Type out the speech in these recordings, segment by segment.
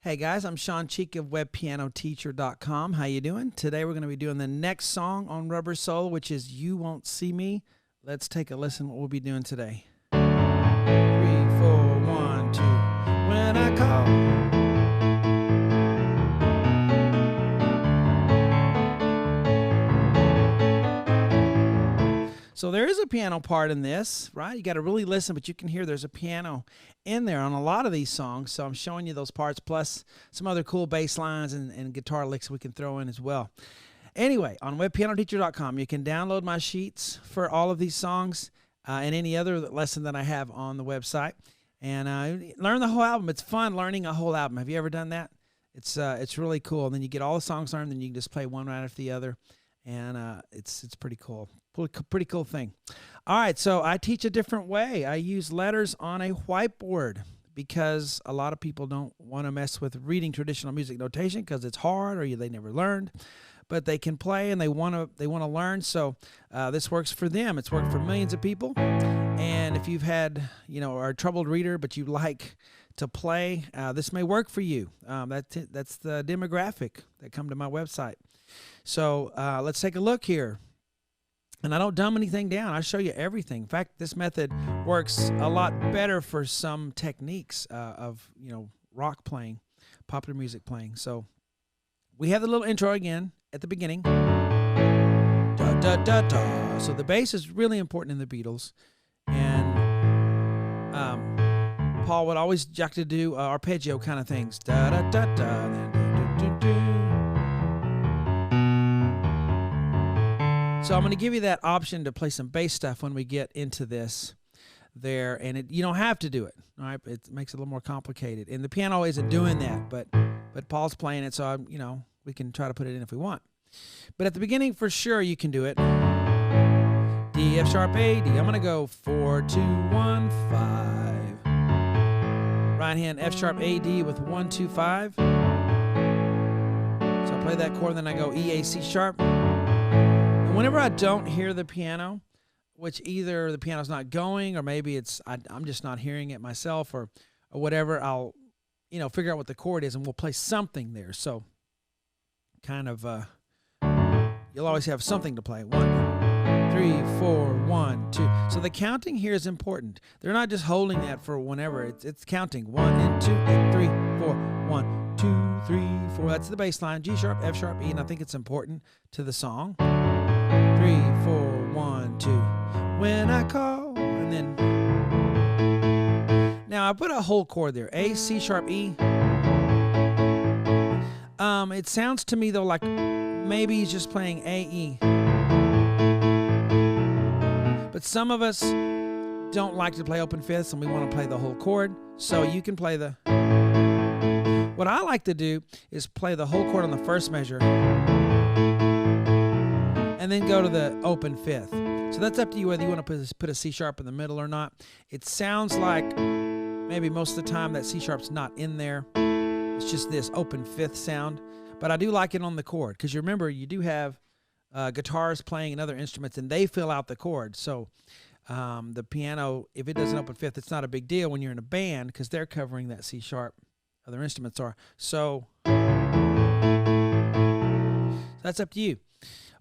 Hey guys, I'm Shawn Cheek of webpianoteacher.com. How you doing? Today we're going to be doing the next song on Rubber Soul, which is You Won't See Me. Let's take a listen what we'll be doing today. 3, 4, 1, 2. When I call. So there is a piano part in this, right? You got to really listen, but you can hear there's a piano in there on a lot of these songs. So I'm showing you those parts, plus some other cool bass lines and guitar licks we can throw in as well. Anyway, on webpianoteacher.com, you can download my sheets for all of these songs and any other lesson that I have on the website. And learn the whole album. It's fun learning a whole album. Have you ever done that? It's really cool. And then you get all the songs learned, and you can just play one right after the other. And it's pretty cool. Pretty cool thing. All right, so I teach a different way. I use letters on a whiteboard because a lot of people don't want to mess with reading traditional music notation because it's hard or they never learned. But they can play and they want to learn. So this works for them. It's worked for millions of people. And if you've had are a troubled reader but you like to play, this may work for you. That's the demographic that come to my website. So let's take a look here. And I don't dumb anything down. I show you everything. In fact, this method works a lot better for some techniques of rock playing, popular music playing. So we have the little intro again at the beginning. Da da da da. So the bass is really important in the Beatles, and Paul would always like to do arpeggio kind of things. Da da da da. And then do do do do. So I'm going to give you that option to play some bass stuff when we get into this there, and you don't have to do it. All right, it makes it a little more complicated, and the piano isn't doing that, but Paul's playing it, so we can try to put it in if we want. But at the beginning, for sure, you can do it. D, F sharp, A, D. I'm going to go 4, 2, 1, 5. Right hand F sharp, A, D with 1, 2, 5. So I play that chord, then I go E, A, C sharp. Whenever I don't hear the piano, which either the piano's not going or maybe I'm just not hearing it myself or whatever, I'll figure out what the chord is and we'll play something there. So kind of you'll always have something to play. 1, 3, 4, 1, 2. So the counting here is important. They're not just holding that for whenever. It's counting 1 and 2 and 3, 4, 1, 2, 3, 4. That's the bass line. G sharp, F sharp, E, and I think it's important to the song. 3, 4, 1, 2. When I call, and then now I put a whole chord there. A, C sharp, E. It sounds to me though like maybe he's just playing A, E. But some of us don't like to play open fifths, and we want to play the whole chord. So you can play the. What I like to do is play the whole chord on the first measure, and then go to the open fifth. So that's up to you whether you want to put a C sharp in the middle or not. It sounds like maybe most of the time that C sharp's not in there. It's just this open fifth sound. But I do like it on the chord because you remember you do have guitars playing and other instruments, and they fill out the chord. So the piano, if it doesn't open fifth, it's not a big deal when you're in a band because they're covering that C sharp. Other instruments are. So that's up to you.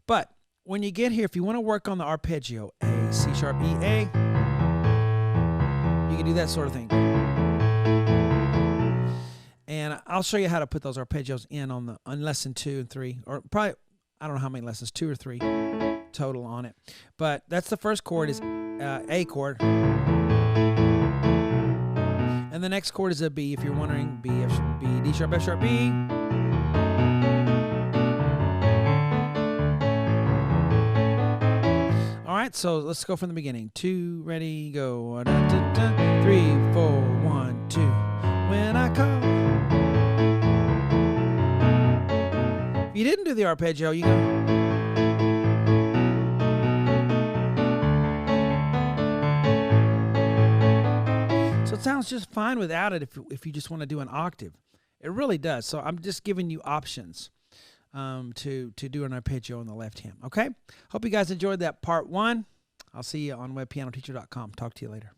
But when you get here, if you want to work on the arpeggio, A, C sharp, E, A, you can do that sort of thing. And I'll show you how to put those arpeggios in on lesson 2 and 3, or probably, I don't know how many lessons, 2 or 3 total on it. But that's the first chord is A chord. And the next chord is a B, if you're wondering, B, F sharp, B, D sharp, F sharp, B. All right, so let's go from the beginning. 2, ready, go. 3, 4, 1, 2. When I call. If you didn't do the arpeggio, you go. So it sounds just fine without it if you just want to do an octave. It really does. So I'm just giving you options to do an arpeggio on the left hand. Okay? Hope you guys enjoyed that part 1. I'll see you on webpianoteacher.com. Talk to you later.